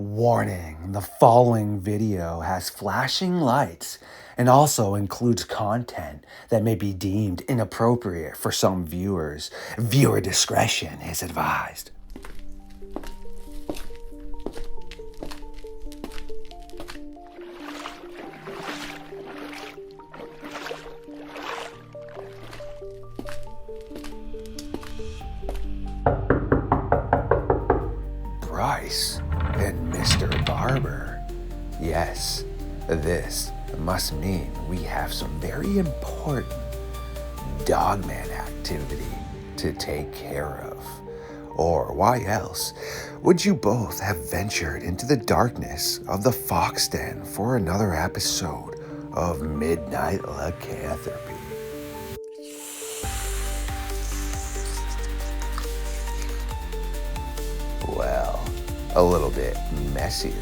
Warning, the following video has flashing lights and also includes content that may be deemed inappropriate for some viewers. Viewer discretion is advised. Brice and Mr. Barber. Yes, this must mean we have some very important Dogman activity to take care of. Or why else would you both have ventured into the darkness of the Fox Den for another episode of Midnight Lycanthropy? Well, a little bit messier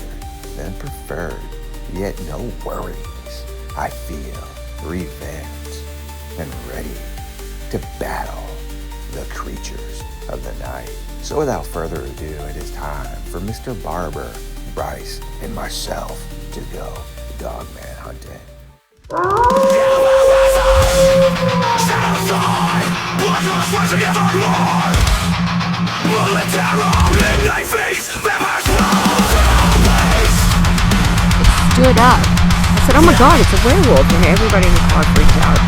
than preferred, yet no worries. I feel revamped and ready to battle the creatures of the night. So without further ado, it is time for Mr. Barber, Brice, and myself to go Dogman hunting. Stood up. I said, oh my god, it's a werewolf, and everybody in the car freaked out.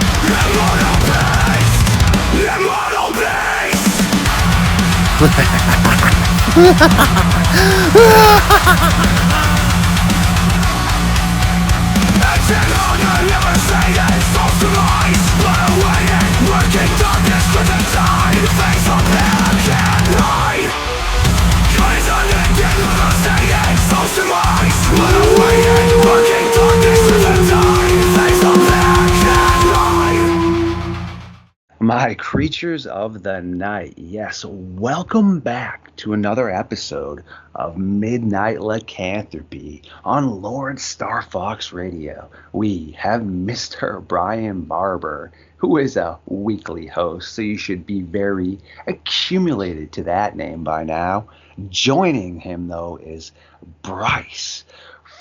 My creatures of the night, yes, welcome back to another episode of Midnight Lycanthropy on LordeStarfox Radio. We have Mr. Brian Barber, who is a weekly host, so you should be very accumulated to that name by now. Joining him, though, is Brice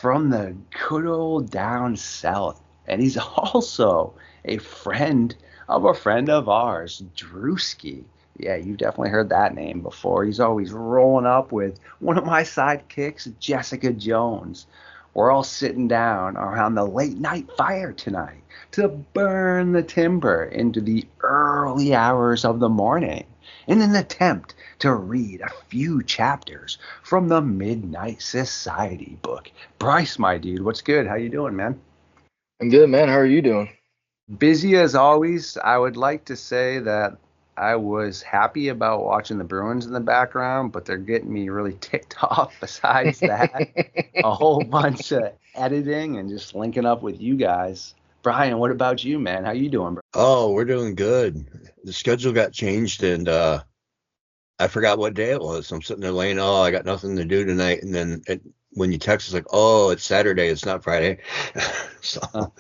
from the good old down south, and he's also a friend of ours, Drewski. Yeah, you've definitely heard that name before. He's always rolling up with one of my sidekicks, Jessica Jones. We're all sitting down around the late night fire tonight to burn the timber into the early hours of the morning in an attempt to read a few chapters from the Midnight Society book. Brice, my dude, what's good? How you doing, man? I'm good, man. How are you doing? Busy as always. I would like to say that I was happy about watching the Bruins in the background, but they're getting me really ticked off. Besides that, a whole bunch of editing and just linking up with you guys. Brian, what about you, man? How you doing, bro? Oh, we're doing good. The schedule got changed, and I forgot what day it was. I'm sitting there laying, oh, I got nothing to do tonight. And then when you text, it's like, oh, it's Saturday. It's not Friday. So.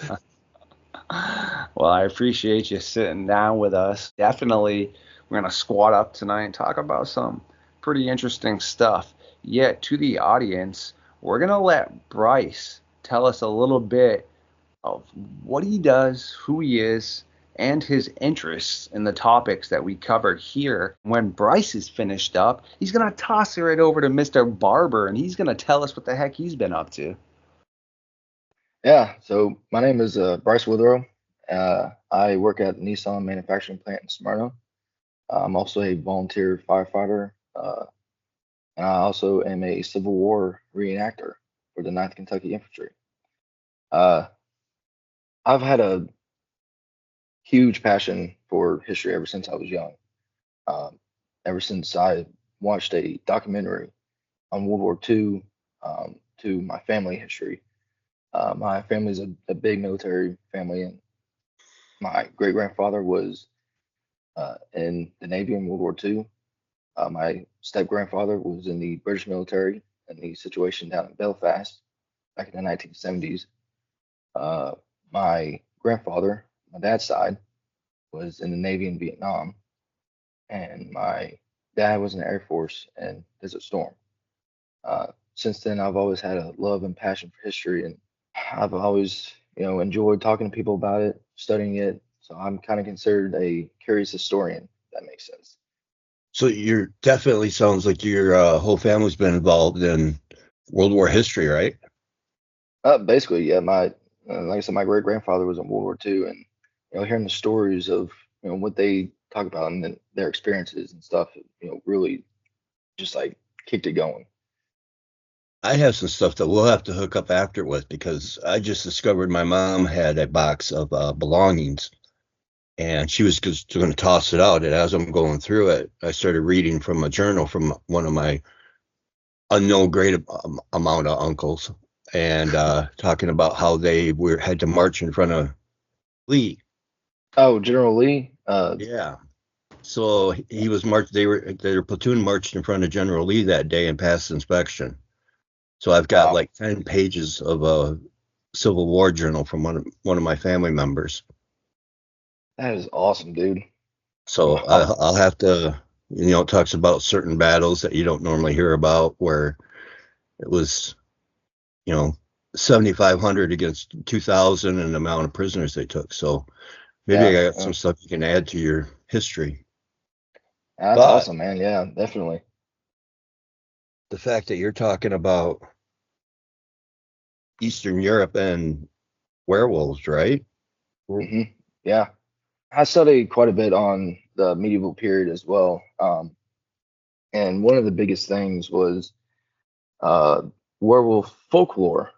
Well, I appreciate you sitting down with us. Definitely, we're going to squat up tonight and talk about some pretty interesting stuff. Yet, to the audience, we're going to let Brice tell us a little bit of what he does, who he is, and his interests in the topics that we covered here. When Brice is finished up, he's going to toss it right over to Mr. Barber, and he's going to tell us what the heck he's been up to. Yeah, so my name is Brice Witherow. I work at the Nissan manufacturing plant in Smyrna. I'm also a volunteer firefighter, and I also am a Civil War reenactor for the 9th Kentucky Infantry. I've had a huge passion for history ever since I was young. Ever since I watched a documentary on World War II, to my family history. My family is a big military family, and my great grandfather was in the Navy in World War II. My step grandfather was in the British military in the situation down in Belfast back in the 1970s. My grandfather, my dad's side, was in the Navy in Vietnam, and my dad was in the Air Force in Desert Storm. since then, I've always had a love and passion for history, and I've always, enjoyed talking to people about it, studying it. So I'm kind of considered a curious historian, if that makes sense. So you're definitely sounds like your whole family's been involved in World War history, right? Basically, yeah. Like I said, my great grandfather was in World War II, and hearing the stories of what they talk about and then their experiences and stuff, really just like kicked it going. I have some stuff that we'll have to hook up after with because I just discovered my mom had a box of belongings and she was just going to toss it out. And as I'm going through it, I started reading from a journal from one of my unknown great amount of uncles and talking about how they had to march in front of Lee. Oh, General Lee. Yeah. So he was marched. Their platoon marched in front of General Lee that day and passed inspection. So I've got Wow, like 10 pages of a Civil War journal from one of my family members. that is awesome, dude. So Wow. I'll have to, it talks about certain battles that you don't normally hear about where it was, you know, 7,500 against 2,000 and the amount of prisoners they took. So maybe Yeah, I got some stuff you can add to your history. that's But awesome, man. Yeah, definitely. the fact that you're talking about Eastern Europe and werewolves, right? hmm Yeah, I studied quite a bit on the medieval period as well. And one of the biggest things was uh, werewolf folklore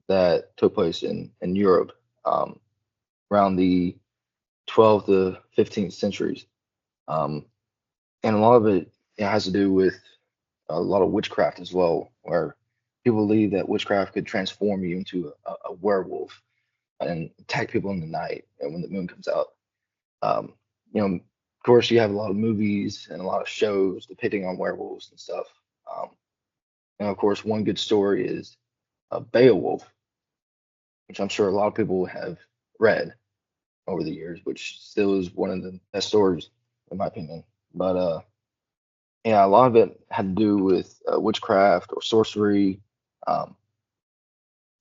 that took place in Europe um, around the 12th to 15th centuries. Um, and a lot of it, has to do with a lot of witchcraft as well, where people believe that witchcraft could transform you into a werewolf and attack people in the night and when the moon comes out. Um, of course, you have a lot of movies and a lot of shows depicting on werewolves and stuff. Um, and of course, one good story is Beowulf, which I'm sure a lot of people have read over the years, which still is one of the best stories in my opinion. But yeah, a lot of it had to do with witchcraft or sorcery, um,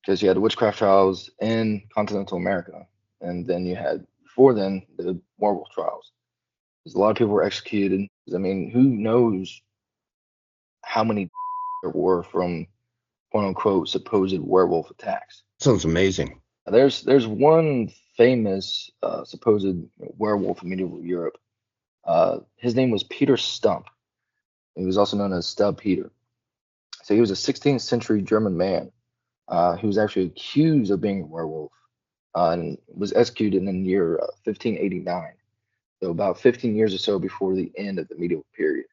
because you had the witchcraft trials in continental America, and then you had before then the werewolf trials. Because a lot of people were executed. I mean, who knows how many there were from quote unquote supposed werewolf attacks? Sounds amazing. There's one famous supposed werewolf in medieval Europe. His name was Peter Stump. He was also known as Stub Peter. So he was a 16th century German man who was actually accused of being a werewolf and was executed in the year 1589. So about 15 years or so before the end of the medieval period.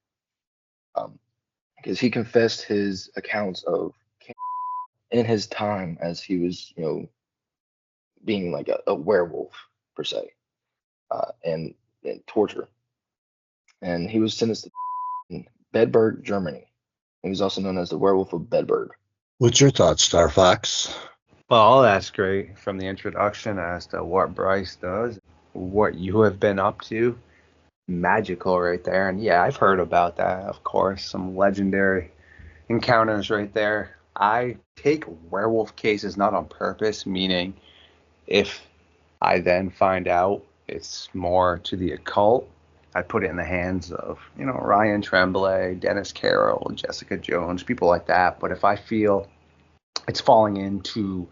Because he confessed his accounts of in his time as he was, being like a werewolf per se, and torture. And he was sentenced to Bedburg, Germany. He was also known as the Werewolf of Bedburg. What's your thoughts, Star Fox? Well, that's great from the introduction as to what Brice does, what you have been up to. Magical right there. And yeah, I've heard about that, of course. Some legendary encounters right there. I take werewolf cases not on purpose, meaning if I then find out it's more to the occult, I put it in the hands of, Ryan Tremblay, Dennis Carroll, Jessica Jones, people like that. But if I feel it's falling into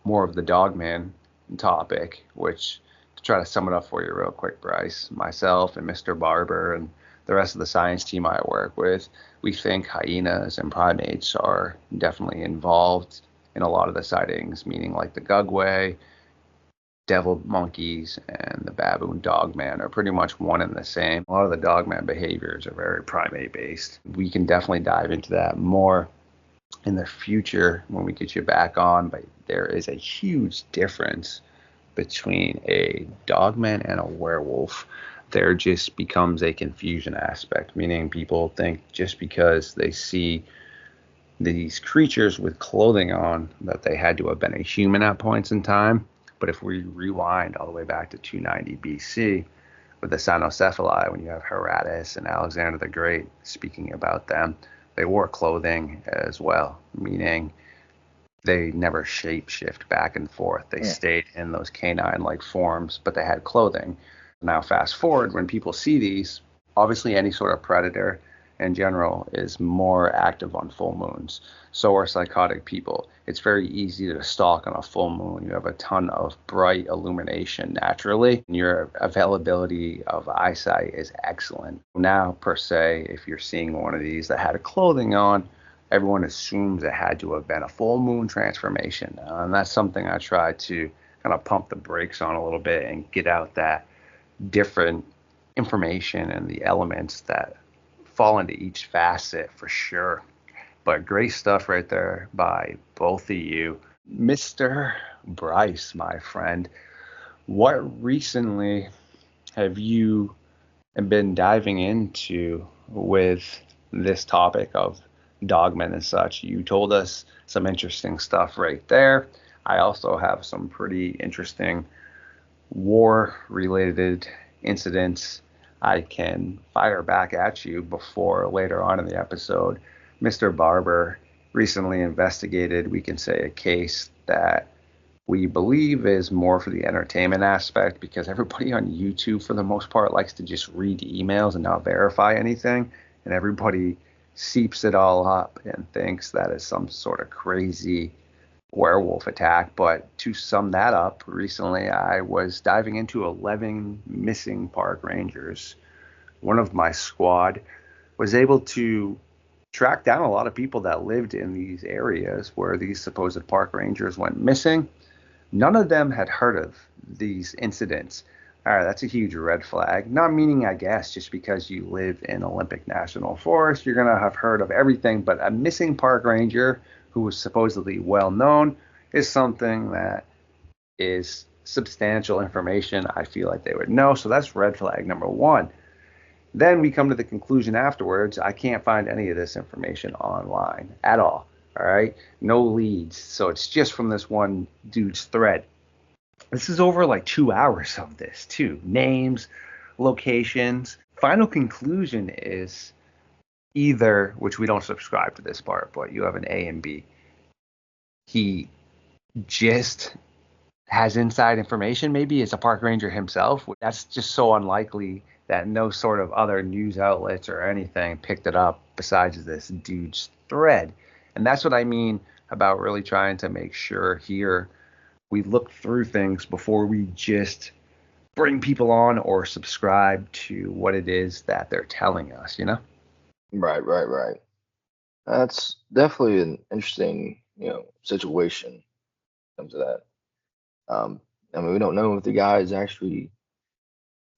more of the Dogman topic, which to try to sum it up for you real quick, Brice, myself and Mr. Barber and the rest of the science team I work with, we think hyenas and primates are definitely involved in a lot of the sightings, meaning like the Gugway, devil monkeys, and the baboon dogman are pretty much one and the same. A lot of the dogman behaviors are very primate based. We can definitely dive into that more in the future when we get you back on, but there is a huge difference between a dogman and a werewolf. There just becomes a confusion aspect, meaning people think just because they see these creatures with clothing on that they had to have been a human at points in time. But if we rewind all the way back to 290 BC with the cynocephali, when you have Herodotus and Alexander the Great speaking about them, they wore clothing as well, meaning they never shapeshift back and forth. They stayed in those canine-like forms, but they had clothing. Now, fast forward, when people see these, obviously any sort of predator in general is more active on full moons. So are psychotic people. It's very easy to stalk on a full moon. You have a ton of bright illumination naturally, and your availability of eyesight is excellent. Now, per se, if you're seeing one of these that had a clothing on, everyone assumes it had to have been a full moon transformation. And that's something I try to kind of pump the brakes on a little bit and get out that different information and the elements that fall into each facet for sure. But great stuff right there by both of you. Mr. Brice, my friend, what recently have you been diving into with this topic of Dogman and such? You told us some interesting stuff right there. I also have some pretty interesting war-related incidents I can fire back at you before later on in the episode. Mr. Barber recently investigated, we can say, a case that we believe is more for the entertainment aspect, because everybody on YouTube, for the most part, likes to just read emails and not verify anything, and everybody seeps it all up and thinks that is some sort of crazy werewolf attack. But to sum that up, recently I was diving into 11 missing park rangers. One of my squad was able to track down a lot of people that lived in these areas where these supposed park rangers went missing. None of them had heard of these incidents. All right, that's a huge red flag. Not meaning, I guess, just because you live in Olympic National Forest, you're going to have heard of everything. But a missing park ranger who was supposedly well known is something that is substantial information I feel like they would know. So that's red flag number one. Then we come to the conclusion afterwards, I can't find any of this information online at all. All right, no leads. So it's just from this one dude's thread. This is over like 2 hours of this too. Names, locations. Final conclusion is either, which we don't subscribe to this part, but you have an A and B. He just has inside information. Maybe it's a park ranger himself. That's just so unlikely that no sort of other news outlets or anything picked it up besides this dude's thread. And that's what I mean about really trying to make sure here we look through things before we just bring people on or subscribe to what it is that they're telling us, you know? Right. That's definitely an interesting, situation when it comes to that. I mean, we don't know if the guy is actually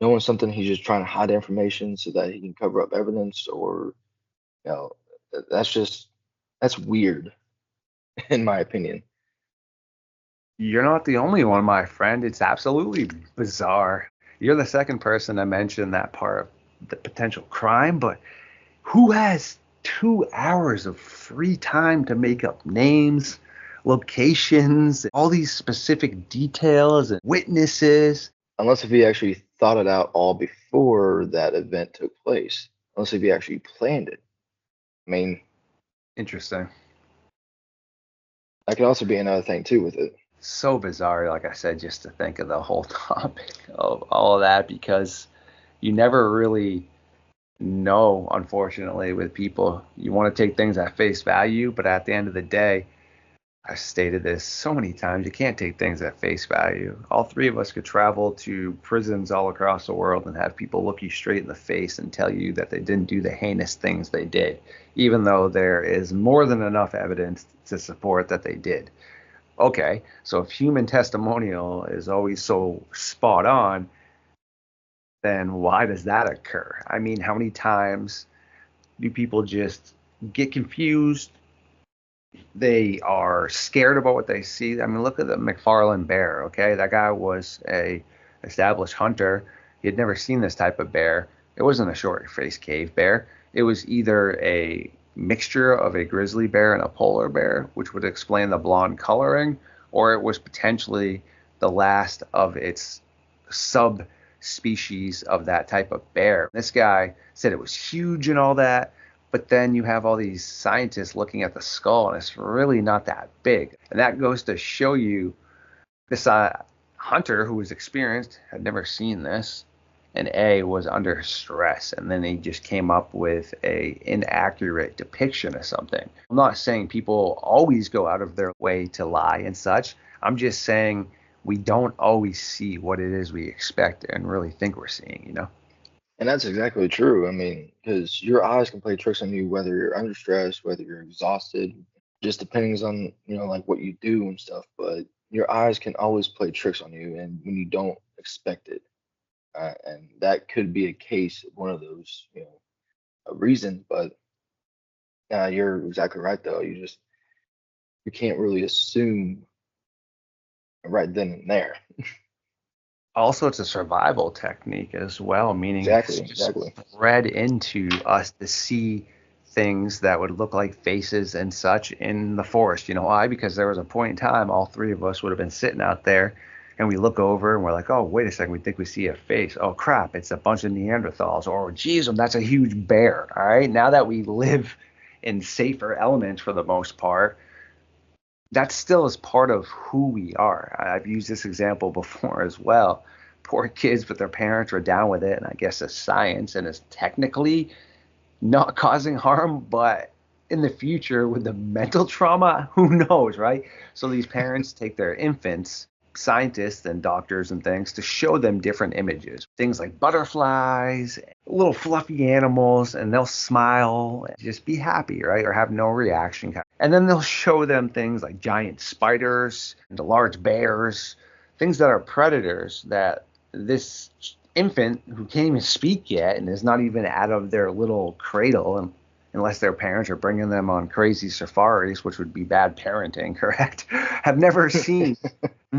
knowing something. He's just trying to hide information so that he can cover up evidence, or, that's weird, in my opinion. You're not the only one, my friend. It's absolutely bizarre. You're the second person to mention that part of the potential crime, but who has 2 hours of free time to make up names, locations, all these specific details and witnesses? Unless if he actually thought it out all before that event took place. Unless if he actually planned it. I mean, Interesting. that could also be another thing too with it. So bizarre, like I said, just to think of the whole topic of all of that, because you never really know, unfortunately, with people. You want to take things at face value, but at the end of the day, I've stated this so many times, you can't take things at face value. All three of us could travel to prisons all across the world and have people look you straight in the face and tell you that they didn't do the heinous things they did, even though there is more than enough evidence to support that they did. Okay, so if human testimonial is always so spot on, then why does that occur? I mean, how many times do people just get confused? They are scared about what they see. I mean, look at the McFarland bear, okay? That guy was a established hunter. He had never seen this type of bear. It wasn't a short-faced cave bear. It was either a mixture of a grizzly bear and a polar bear, which would explain the blonde coloring, or it was potentially the last of its subspecies of that type of bear. This guy said it was huge and all that, But then you have all these scientists looking at the skull, and it's really not that big. And that goes to show you this hunter who was experienced had never seen this, and was under stress, and then he just came up with a inaccurate depiction of something. I'm not saying people always go out of their way to lie and such. I'm just saying we don't always see what it is we expect and really think we're seeing, you know? And that's exactly true. I mean, because your eyes can play tricks on you, whether you're under stress, whether you're exhausted, just depends on, like what you do and stuff. But your eyes can always play tricks on you, and when you don't expect it. And that could be a case, one of those, reasons. But you're exactly right, though. You can't really assume right then and there. Also, it's a survival technique as well, meaning it's Exactly. bred into us to see things that would look like faces and such in the forest. You know why? Because there was a point in time all three of us would have been sitting out there, and we look over and we're like, oh, wait a second, we think we see a face. Oh, crap, it's a bunch of Neanderthals. Or, geez, that's a huge bear. All right, now that we live in safer elements for the most part, that still is part of who we are. I've used this example before as well. Poor kids, but their parents were down with it, and I guess it's science, and it's technically not causing harm, but in the future with the mental trauma, who knows, right? So these parents take their infants, scientists and doctors and things, to show them different images, things like butterflies, little fluffy animals, and they'll smile and just be happy, right? Or have no reaction. And then they'll show them things like giant spiders and the large bears, things that are predators that this infant who can't even speak yet and is not even out of their little cradle, unless their parents are bringing them on crazy safaris, which would be bad parenting, correct? Have never seen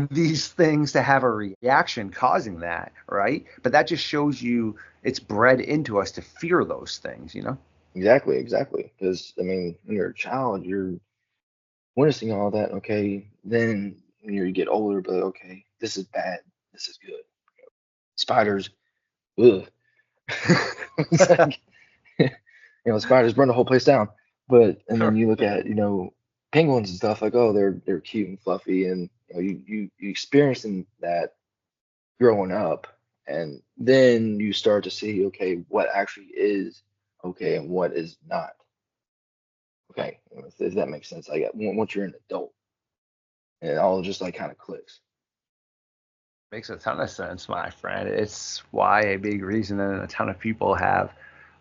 these things to have a reaction causing that, right? But that just shows you it's bred into us to fear those things, you know? Exactly. Because, I mean, when you're a child, you're witnessing all that. Okay. Then you get older, but okay, this is bad. This is good. Spiders, ugh. It's like, spiders burn the whole place down. And then you look at, penguins and stuff, like, oh, they're cute and fluffy, and you experiencing that growing up, and then you start to see, okay, what actually is okay and what is not. Okay, if that makes sense. Like once you're an adult, and it all just like kind of clicks. Makes a ton of sense, my friend. It's why a big reason that a ton of people have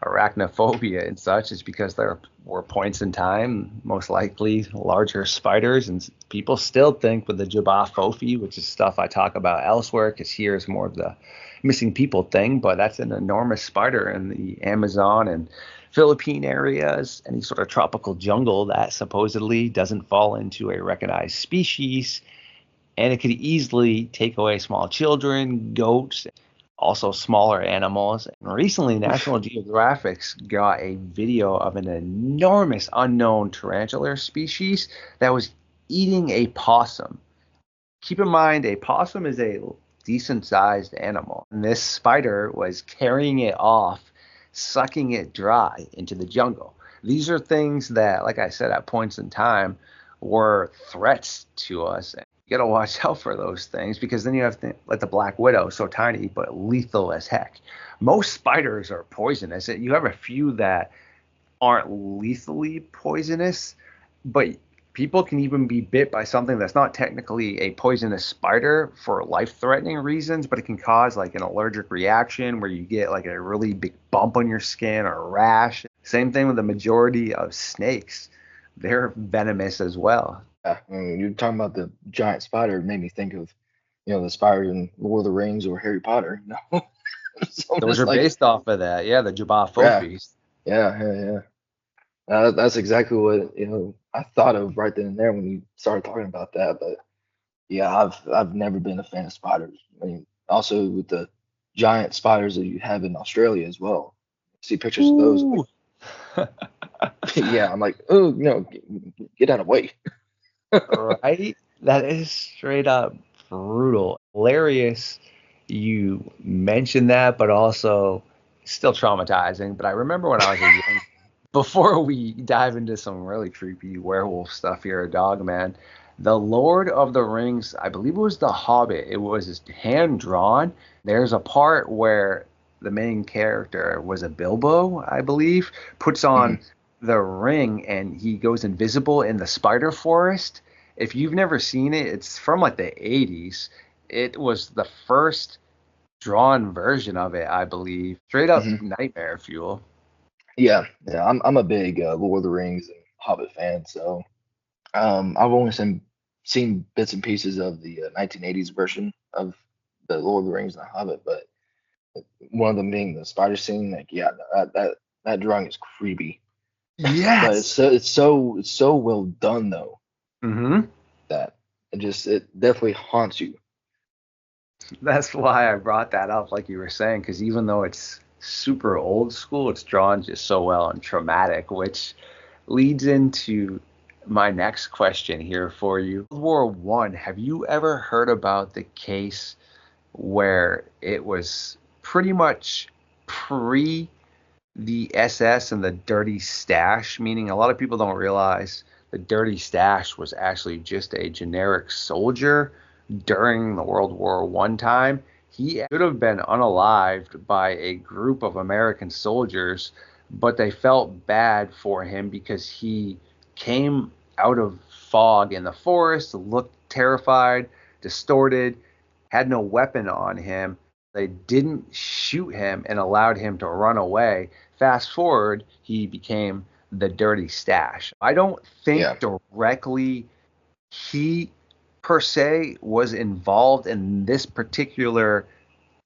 arachnophobia and such is because there were points in time, most likely larger spiders, and people still think with the Jabaphophie, which is stuff I talk about elsewhere, because here is more of the missing people thing, but that's an enormous spider in the Amazon and Philippine areas, any sort of tropical jungle that supposedly doesn't fall into a recognized species. And it could easily take away small children, goats, also smaller animals. And recently, National Geographic's got a video of an enormous unknown tarantular species that was eating a possum. Keep in mind, a possum is a decent-sized animal. And this spider was carrying it off, sucking it dry into the jungle. These are things that, like I said, at points in time, were threats to us. You got to watch out for those things, because then you have like the black widow, so tiny but lethal as heck. Most spiders are poisonous. You have a few that aren't lethally poisonous, but people can even be bit by something that's not technically a poisonous spider for life-threatening reasons, but it can cause like an allergic reaction where you get like a really big bump on your skin or a rash. Same thing with the majority of snakes. They're venomous as well. Yeah, I mean, you're talking about the giant spider. It made me think of, the spider in Lord of the Rings or Harry Potter. So those are based off of that. Yeah, the Jabaphophis. Yeah. That's exactly what I thought of right then and there when you started talking about that. But yeah, I've never been a fan of spiders. I mean, also with the giant spiders that you have in Australia as well. See pictures of those. Yeah, I'm like, oh no, get out of the way. Right? That is straight up brutal. Hilarious you mentioned that, but also still traumatizing. But I remember when I was a young Before we dive into some really creepy werewolf stuff here at Dogman, the Lord of the Rings, I believe it was The Hobbit. It was hand drawn. There's a part where the main character was a Bilbo, I believe, puts on the ring and he goes invisible in the spider forest. If you've never seen it, it's from like the 80s. It was the first drawn version of it, I believe. Straight up nightmare fuel. Yeah, I'm a big Lord of the Rings and Hobbit fan, so I've only seen bits and pieces of the 1980s version of the Lord of the Rings and the Hobbit, but one of them being the spider scene, like yeah, that drawing is creepy. But Yes. it's so well done though Mm-hmm. that it definitely haunts you. That's why I brought that up, like you were saying, because even though it's super old school, it's drawn just so well and traumatic, which leads into my next question here for you. World War One, have you ever heard about the case where it was pretty much pre the SS and the dirty stash, meaning a lot of people don't realize the dirty stash was actually just a generic soldier during the World War One time. He should have been unalived by a group of American soldiers, but they felt bad for him because he came out of fog in the forest, looked terrified, distorted, had no weapon on him. They didn't shoot him and allowed him to run away. Fast forward, he became the dirty stash. I don't think directly he per se was involved in this particular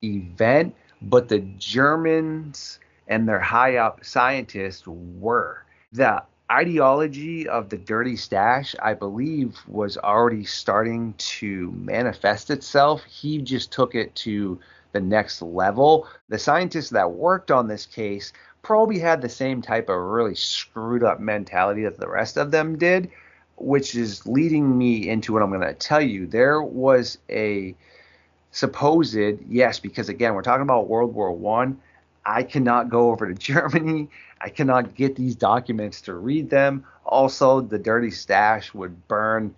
event, but the Germans and their high up scientists were. The ideology of the dirty stash, I believe, was already starting to manifest itself. He just took it to the next level. The scientists that worked on this case probably had the same type of really screwed up mentality that the rest of them did, which is leading me into what I'm going to tell you. There was a supposed, yes, because again, we're talking about World War One. I cannot go over to Germany. I cannot get these documents to read them. Also, the dirty stash would burn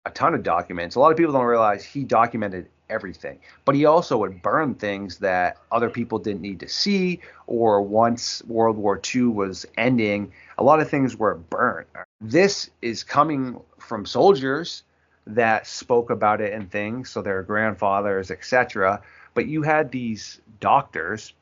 a ton of documents. A lot of people don't realize he documented everything, but he also would burn things that other people didn't need to see, or once World War II was ending, a lot of things were burned. This is coming from soldiers that spoke about it and things, so their grandfathers, etc. But you had these doctors,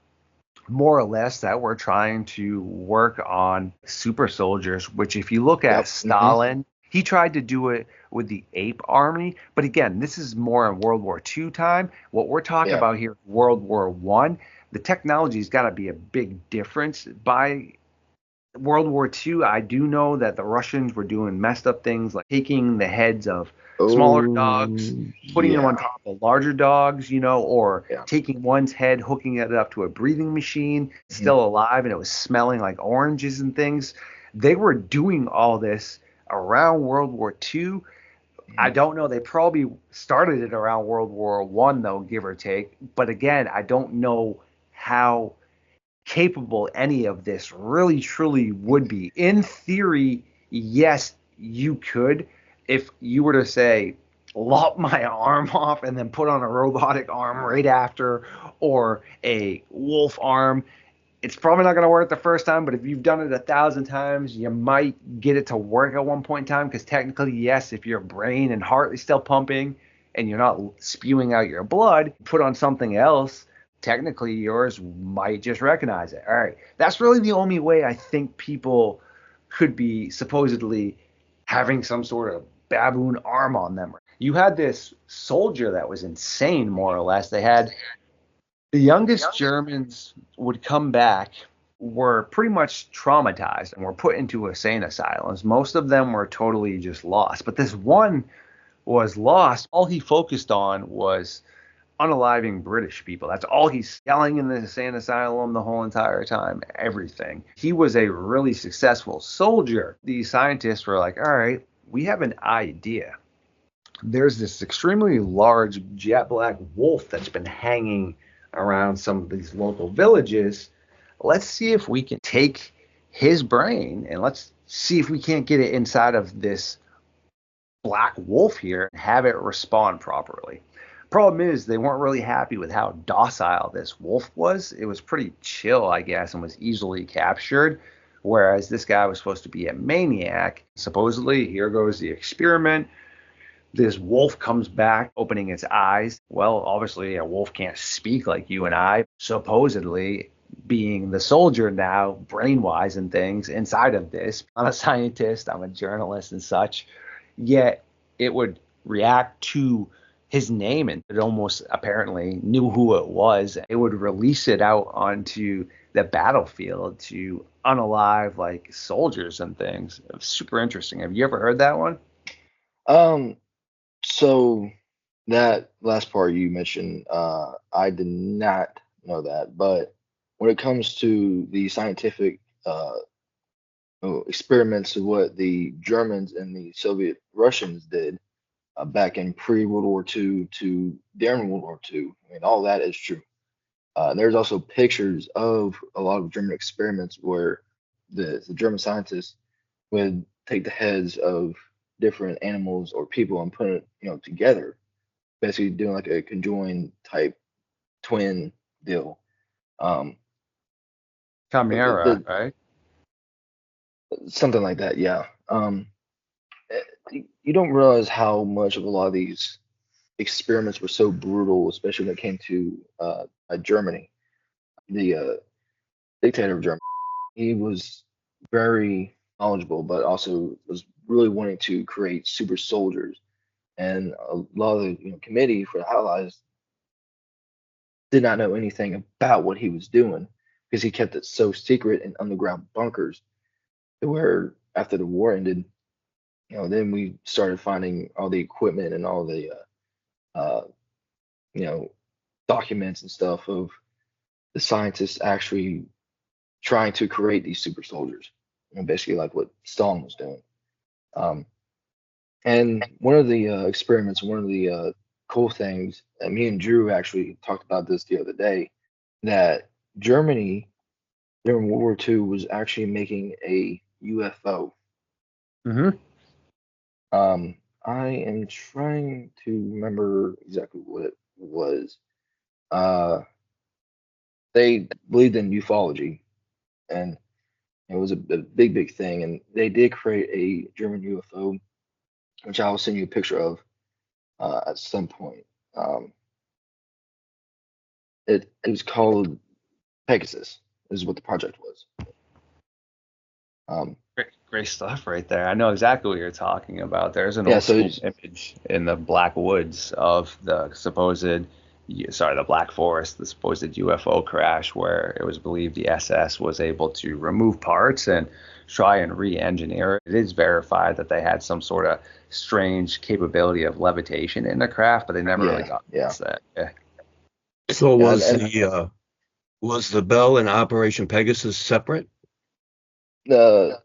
more or less, that were trying to work on super soldiers, which if you look at Stalin, he tried to do it with the ape army. But again, this is more in World War II time. What we're talking about here, World War One, the technology's got to be a big difference. By World War II, I do know that the Russians were doing messed up things like taking the heads of smaller dogs, putting them on top of larger dogs, or taking one's head, hooking it up to a breathing machine, still alive, and it was smelling like oranges and things. They were doing all this around World War II. I don't know. They probably started it around World War One, though, give or take. But again, I don't know how capable any of this really truly would be. In theory, yes, you could. If you were to say, lop my arm off and then put on a robotic arm right after, or a wolf arm, it's probably not going to work the first time, but if you've done it 1,000 times, you might get it to work at one point in time, because technically, yes, if your brain and heart is still pumping and you're not spewing out your blood, put on something else, technically yours might just recognize it. All right. That's really the only way I think people could be supposedly having some sort of baboon arm on them. You had this soldier that was insane, more or less. They had the youngest Germans would come back, were pretty much traumatized and were put into insane asylums. Most of them were totally just lost. But this one was lost. All he focused on was unaliving British people. That's all he's yelling in the insane asylum the whole entire time, everything. He was a really successful soldier. These scientists were like, all right, we have an idea. There's this extremely large jet black wolf that's been hanging around some of these local villages. Let's see if we can take his brain, and let's see if we can't get it inside of this black wolf here and have it respond properly. Problem is, they weren't really happy with how docile this wolf was. It was pretty chill, I guess, and was easily captured. Whereas this guy was supposed to be a maniac. Supposedly, here goes the experiment. This wolf comes back, opening its eyes. Well, obviously, a wolf can't speak like you and I. Supposedly, being the soldier now, brain-wise and things, inside of this. I'm a scientist, I'm a journalist and such. Yet, it would react to his name, and it almost apparently knew who it was. It would release it out onto the battlefield to unalive like soldiers and things. It was super interesting. Have you ever heard that one? So that last part you mentioned, I did not know that. But when it comes to the scientific experiments of what the Germans and the Soviet Russians did back in pre-World War II to during World War II, I mean, all that is true. There's also pictures of a lot of German experiments where the German scientists would take the heads of different animals or people and put it, together, basically doing like a conjoined type twin deal. Chimera, right? Something like that, yeah. You don't realize how much of a lot of these experiments were so brutal, especially when it came to Germany. The dictator of Germany, he was very knowledgeable, but also was really wanting to create super soldiers. And a lot of the committee for the Allies did not know anything about what he was doing because he kept it so secret in underground bunkers. Where after the war ended, then we started finding all the equipment and all the documents and stuff of the scientists actually trying to create these super soldiers, basically like what Stalin was doing. And one of the experiments, one of the cool things, and me and Drew actually talked about this the other day, that Germany during World War II was actually making a UFO. Mm-hmm. I am trying to remember exactly what it was. They believed in ufology, and it was a big, big thing. And they did create a German UFO, which I will send you a picture of at some point. It was called Pegasus, is what the project was. Great stuff right there. I know exactly what you're talking about. There's an old school image in the Black Woods of the the Black Forest, the supposed UFO crash where it was believed the SS was able to remove parts and try and re-engineer it. It is verified that they had some sort of strange capability of levitation in the craft, but they never really got past that. Yeah. So was the Bell and Operation Pegasus separate? The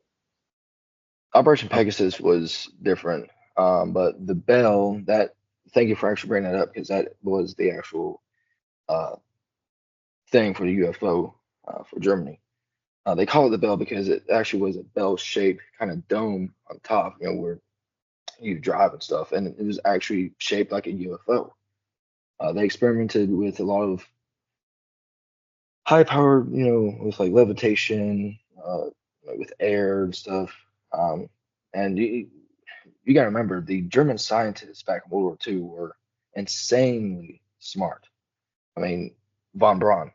Operation Pegasus was different, but the Bell, thank you for actually bringing that up because that was the actual thing for the UFO for Germany. They call it the Bell because it actually was a bell-shaped kind of dome on top, where you drive and stuff, and it was actually shaped like a UFO. They experimented with a lot of high power, with like levitation, with air and stuff. And you got to remember, the German scientists back in World War II were insanely smart. I mean, von Braun.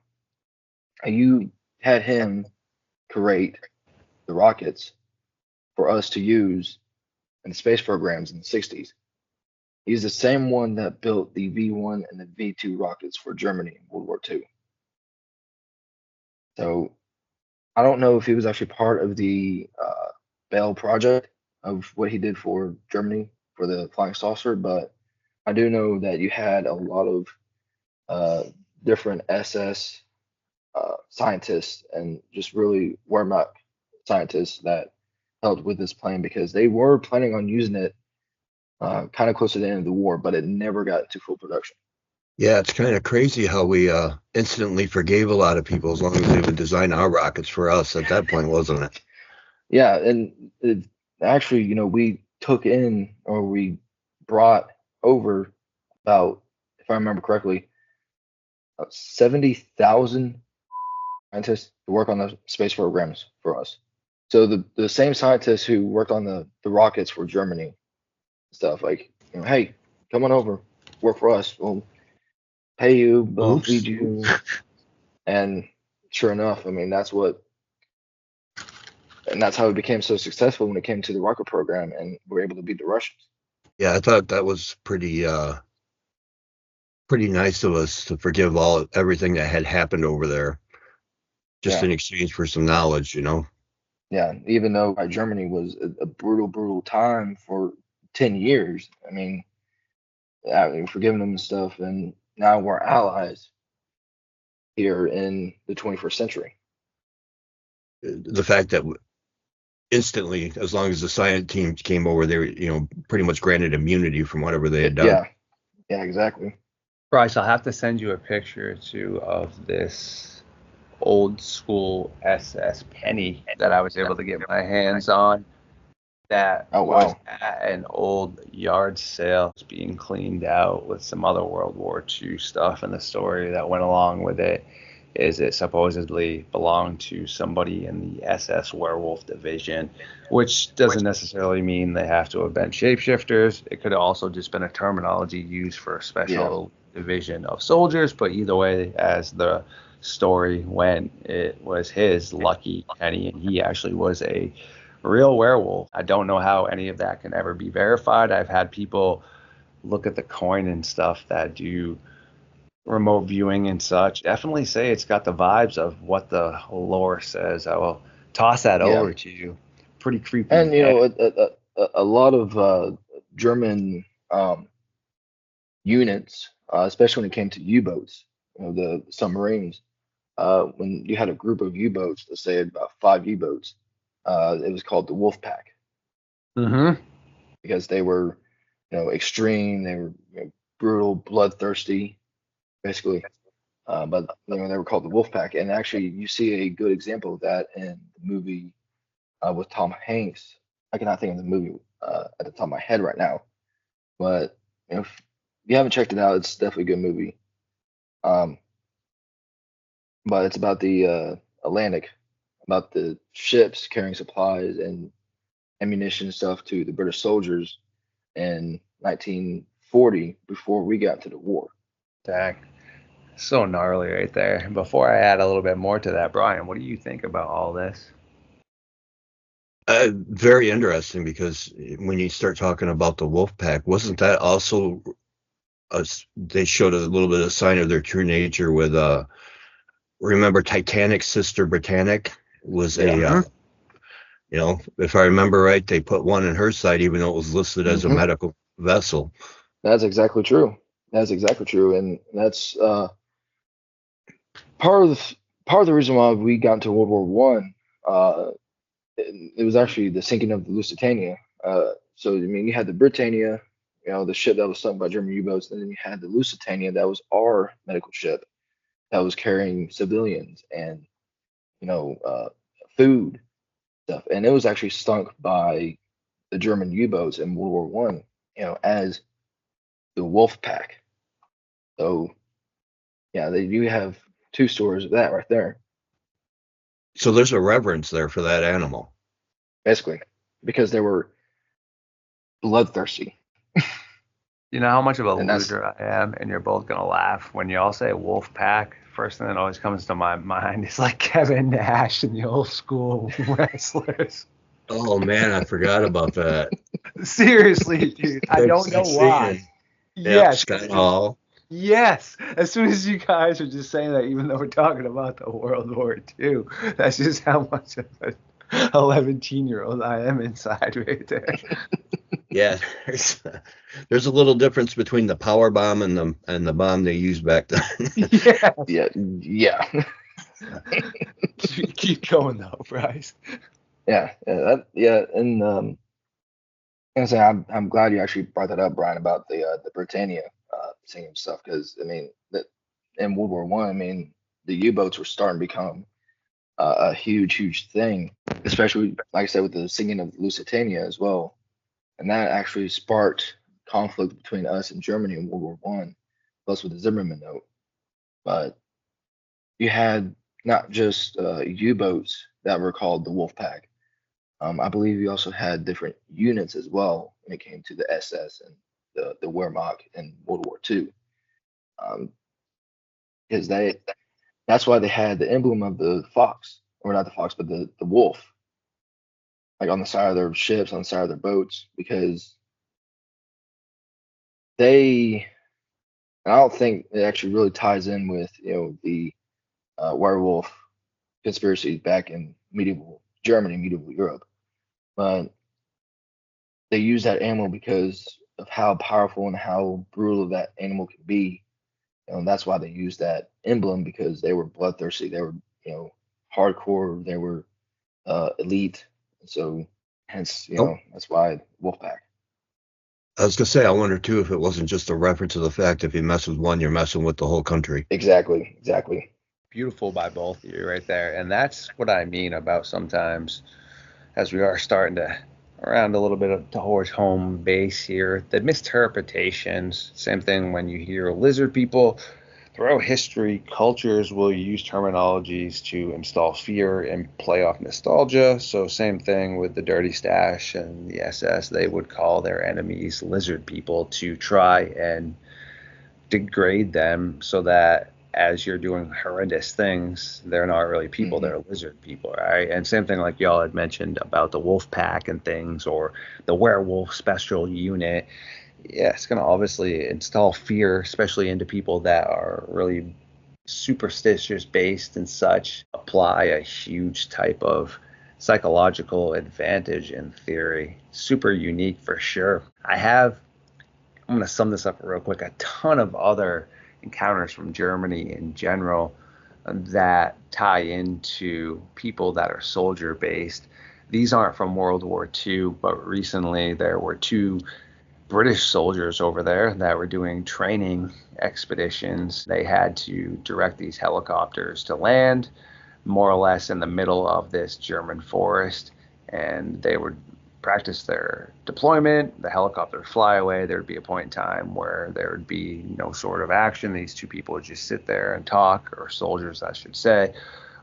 You had him create the rockets for us to use in the space programs in the 60s. He's the same one that built the V1 and the V2 rockets for Germany in World War II. So I don't know if he was actually part of the Bell project of what he did for Germany for the flying saucer, but I do know that you had a lot of different SS scientists and just really Wehrmacht scientists that helped with this plane because they were planning on using it kind of close to the end of the war, but it never got to full production. Yeah, it's kind of crazy how we instantly forgave a lot of people as long as they would design our rockets for us at that point, wasn't it? Yeah, and actually, we took in or we brought over about, if I remember correctly, about 70,000 scientists to work on the space programs for us. So the same scientists who worked on the rockets for Germany and stuff, like, hey, come on over, work for us. We'll pay you, we'll feed Oops. you. And sure enough, I mean, that's how it became so successful when it came to the rocket program, and we're able to beat the Russians. Yeah, I thought that was pretty nice of us to forgive everything that had happened over there, just Yeah, in exchange for some knowledge, yeah. Even though Germany was a brutal, brutal time for 10 years, I mean, we're forgiving them and stuff, and now we're allies here in the 21st century. The fact that instantly, as long as the science team came over, they were, pretty much granted immunity from whatever they had done. Yeah, exactly. Brice, I'll have to send you a picture too of this old school SS penny that I was able to get my hands on. That Oh, was wow. at an old yard sale. It's being cleaned out with some other World War II stuff, and the story that went along with it is it supposedly belonged to somebody in the SS Werewolf division, which doesn't necessarily mean they have to have been shapeshifters. It could have also just been a terminology used for a special division of soldiers, but either way, as the story went, it was his lucky penny, and he actually was a real werewolf. I don't know how any of that can ever be verified. I've had people look at the coin and stuff that do remote viewing and such. Definitely say it's got the vibes of what the lore says. I will toss that Yeah. over to you. Pretty creepy. And, a lot of German units, especially when it came to U-boats, the submarines, when you had a group of U-boats, let's say about 5 U-boats, it was called the Wolf Pack Mm-hmm. because they were, extreme, they were, brutal, bloodthirsty, basically. But they were called the Wolf Pack, and actually, you see a good example of that in the movie with Tom Hanks. I cannot think of the movie at the top of my head right now, but if you haven't checked it out, it's definitely a good movie. Um, but it's about the Atlantic, about the ships carrying supplies and ammunition and stuff to the British soldiers in 1940 before we got to the war. Dang. So gnarly right there. Before I add a little bit more to that, Brian, what do you think about all this? Very interesting, because when you start talking about the wolf pack, wasn't that also they showed a little bit of sign of their true nature with remember Titanic's sister Britannic was Yeah. if I remember right, they put one in her side even though it was listed as a Hmm. medical vessel. That's exactly true. That's exactly true, and that's part of the reason why we got into World War One. It was actually the sinking of the Lusitania. So I mean, you had the Britannia, the ship that was sunk by German U-boats, and then you had the Lusitania that was our medical ship that was carrying civilians and food stuff, and it was actually sunk by the German U-boats in World War One, as the Wolf Pack. So yeah, they do have two stories of that right there, So there's a reverence there for that animal. basically, because they were bloodthirsty, You know how much of a and that's loser I am, and you're both gonna laugh when you all say wolf pack. First thing that always comes to my mind is like Kevin Nash and the old school wrestlers. Oh man, I forgot about that. Seriously, dude, I Big don't know why. Stan. Yep, Yes, Scott Hall. yes. As soon as you guys are just saying that, even though we're talking about the World War II, that's just how much of an 11-year-old I am inside right there. Yeah, there's a little difference between the power bomb and the bomb they used back then. Yeah. yeah. Keep going though, Bryce. And like I say, I'm glad you actually brought that up, Brian, about the Britannia sinking stuff, because I mean that in World War One, I mean the U-boats were starting to become a huge thing, especially like I said with the singing of Lusitania as well, and that actually sparked conflict between us and Germany in World War I, plus with the Zimmerman note. But you had not just U-boats that were called the Wolfpack. I believe you also had different units as well when it came to the SS and the Wehrmacht in World War II. Because that's why they had the emblem of the fox, or not the fox, but the wolf, like on the side of their ships, on the side of their boats, because they, and I don't think it actually really ties in with, the werewolf conspiracy back in medieval Germany, medieval Europe, but they use that animal because of how powerful and how brutal that animal can be. And that's why they used that emblem, because they were bloodthirsty. They were, hardcore. They were elite. So hence, Oh, that's why Wolfpack. I was gonna say, I wonder too if it wasn't just a reference to the fact if you mess with one, you're messing with the whole country. Exactly. Beautiful by both of you right there. And that's what I mean about sometimes, as we are starting to around a little bit of towards home base here, the misinterpretations. Same thing when you hear lizard people. Throughout history, cultures will use terminologies to install fear and play off nostalgia. So same thing with the Dirty Stash and the SS. They would call their enemies lizard people to try and degrade them, so that as you're doing horrendous things, they're not really people, they're lizard people, right? And same thing like y'all had mentioned about the wolf pack and things, or the werewolf special unit. Yeah, it's going to obviously install fear, especially into people that are really superstitious based and such, apply a huge type of psychological advantage in theory. Super unique for sure. I'm going to sum this up real quick, a ton of other encounters from Germany in general that tie into people that are soldier based. These aren't from World War II, but recently there were two British soldiers over there that were doing training expeditions. They had to direct these helicopters to land more or less in the middle of this German forest, and they would practice their deployment. The helicopter would fly away. There would be a point in time where there would be no sort of action. These two people would just sit there and talk, or soldiers, I should say.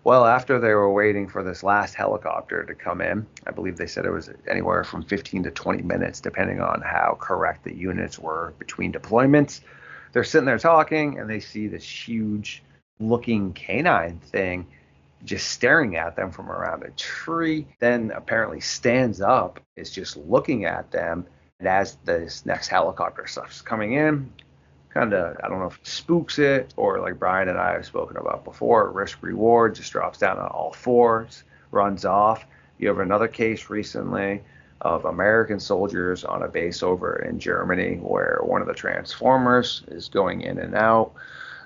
Well, after they were waiting for this last helicopter to come in, I believe they said it was anywhere from 15 to 20 minutes, depending on how correct the units were between deployments. They're sitting there talking, and they see this huge looking canine thing just staring at them from around a tree, then apparently stands up, is just looking at them. And as this next helicopter stuff's coming in, kind of, I don't know if it spooks it, or like Brian and I have spoken about before, risk reward, just drops down on all fours, runs off. You have another case recently of American soldiers on a base over in Germany where one of the transformers is going in and out.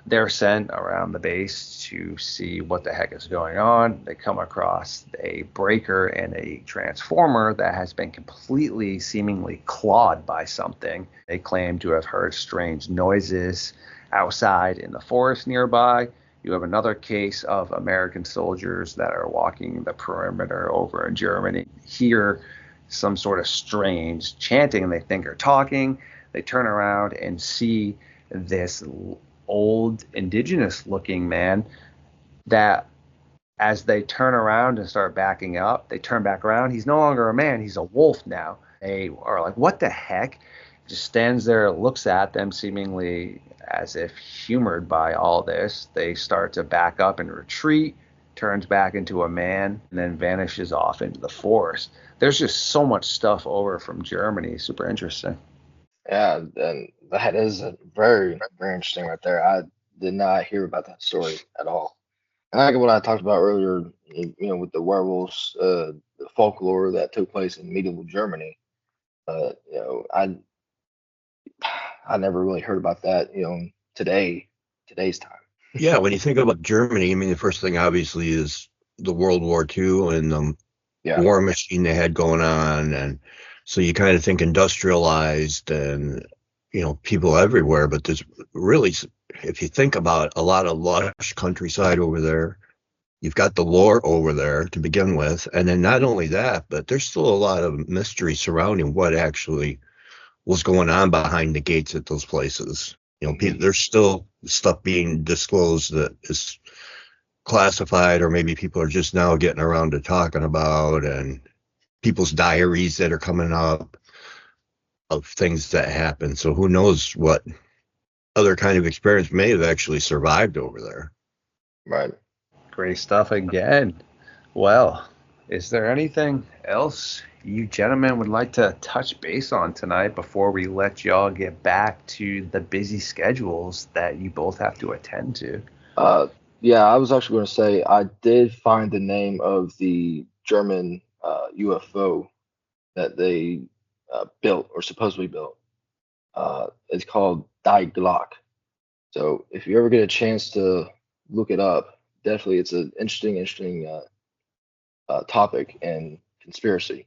They're sent around the base to see what the heck is going on. They come across a breaker and a transformer that has been completely, seemingly clawed by something. They claim to have heard strange noises outside in the forest nearby. You have another case of American soldiers that are walking the perimeter over in Germany, hear some sort of strange chanting, and they think are talking. They turn around and see this old indigenous looking man that, as they turn around and start backing up, they turn back around. He's no longer a man, he's a wolf now. They are like, what the heck? Just stands there, looks at them, seemingly as if humored by all this. They start to back up and retreat, turns back into a man, and then vanishes off into the forest. There's just so much stuff over from Germany. Super interesting. Yeah, and that is a very, very interesting right there. I did not hear about that story at all. And like what I talked about earlier, with the werewolves, the folklore that took place in medieval Germany. I never really heard about that, today's time. Yeah, when you think about Germany, I mean, the first thing obviously is the World War II and the Yeah. war machine they had going on. And so you kind of think industrialized and, people everywhere. But there's really, if you think about a lot of lush countryside over there, you've got the lore over there to begin with, and then not only that, but there's still a lot of mystery surrounding what actually was going on behind the gates at those places. There's still stuff being disclosed that is classified, or maybe people are just now getting around to talking about, and people's diaries that are coming up of things that happen. So who knows what other kind of experience may have actually survived over there. Right. Great stuff again. Well, is there anything else you gentlemen would like to touch base on tonight before we let y'all get back to the busy schedules that you both have to attend to? Yeah, I was actually going to say I did find the name of the German UFO that they built or supposedly built. It's called Die Glock. So if you ever get a chance to look it up, definitely it's an interesting topic and conspiracy.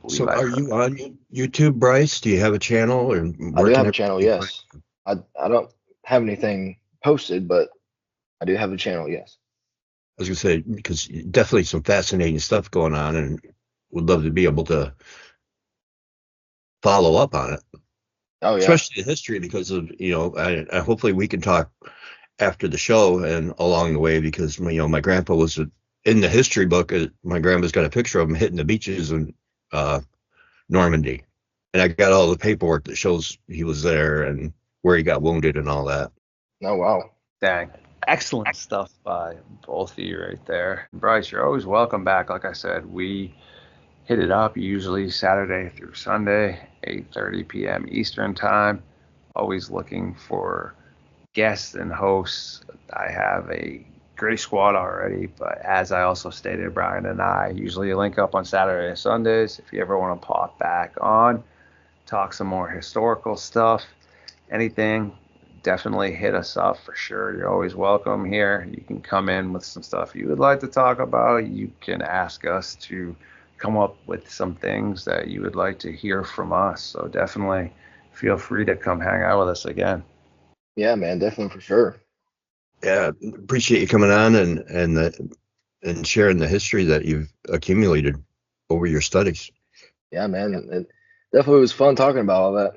So are you on YouTube, Brice? Do you have a channel? Or I do have a channel, yes. I don't have anything posted, but I do have a channel, yes. I was going to say, because definitely some fascinating stuff going on, and would love to be able to follow up on it. Oh, yeah. Especially the history, because of, hopefully we can talk after the show and along the way, because, my grandpa was in the history book. My grandma's got a picture of him hitting the beaches in Normandy. And I got all the paperwork that shows he was there and where he got wounded and all that. Oh, wow. Dang. Excellent stuff by both of you right there. Brice, you're always welcome back. Like I said, we hit it up usually Saturday through Sunday, 8:30 p.m. Eastern time. Always looking for guests and hosts. I have a great squad already, but as I also stated, Brian and I usually link up on Saturday and Sundays. If you ever want to pop back on, talk some more historical stuff, anything, definitely hit us up for sure. You're always welcome here. You can come in with some stuff you would like to talk about. You can ask us to come up with some things that you would like to hear from us. So definitely feel free to come hang out with us again. Yeah, man, definitely for sure. Yeah, appreciate you coming on and sharing the history that you've accumulated over your studies. Yeah, man, it definitely was fun talking about all that.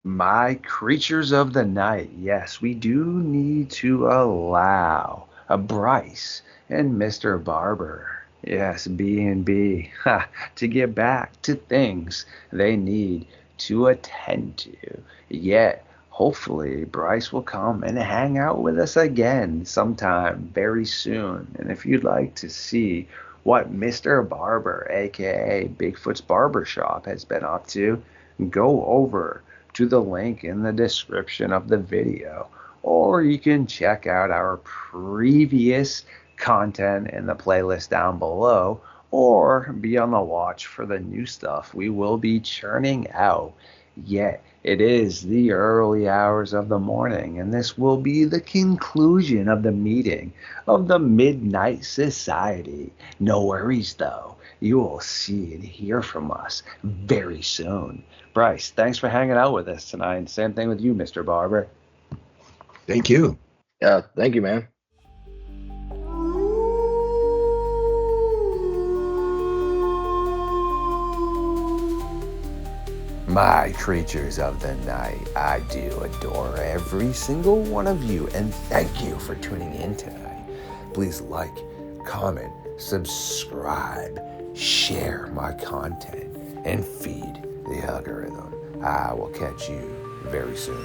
My creatures of the night. Yes, we do need to allow a Brice and Mr. Barber. Yes, B&B, to get back to things they need to attend to. Yet, hopefully, Brice will come and hang out with us again sometime very soon. And if you'd like to see what Mr. Barber, aka Bigfoot's Barbershop, has been up to, go over to the link in the description of the video, or you can check out our previous content in the playlist down below, or be on the watch for the new stuff we will be churning out. Yet it is the early hours of the morning, and this will be the conclusion of the meeting of the Midnight Society. No worries though, you will see and hear from us very soon. Brice, thanks for hanging out with us tonight. Same thing with you, Mr. Barber. Thank you. Yeah, thank you, man. My creatures of the night, I do adore every single one of you, and thank you for tuning in tonight. Please like, comment, subscribe, share my content, and feed the algorithm. I will catch you very soon.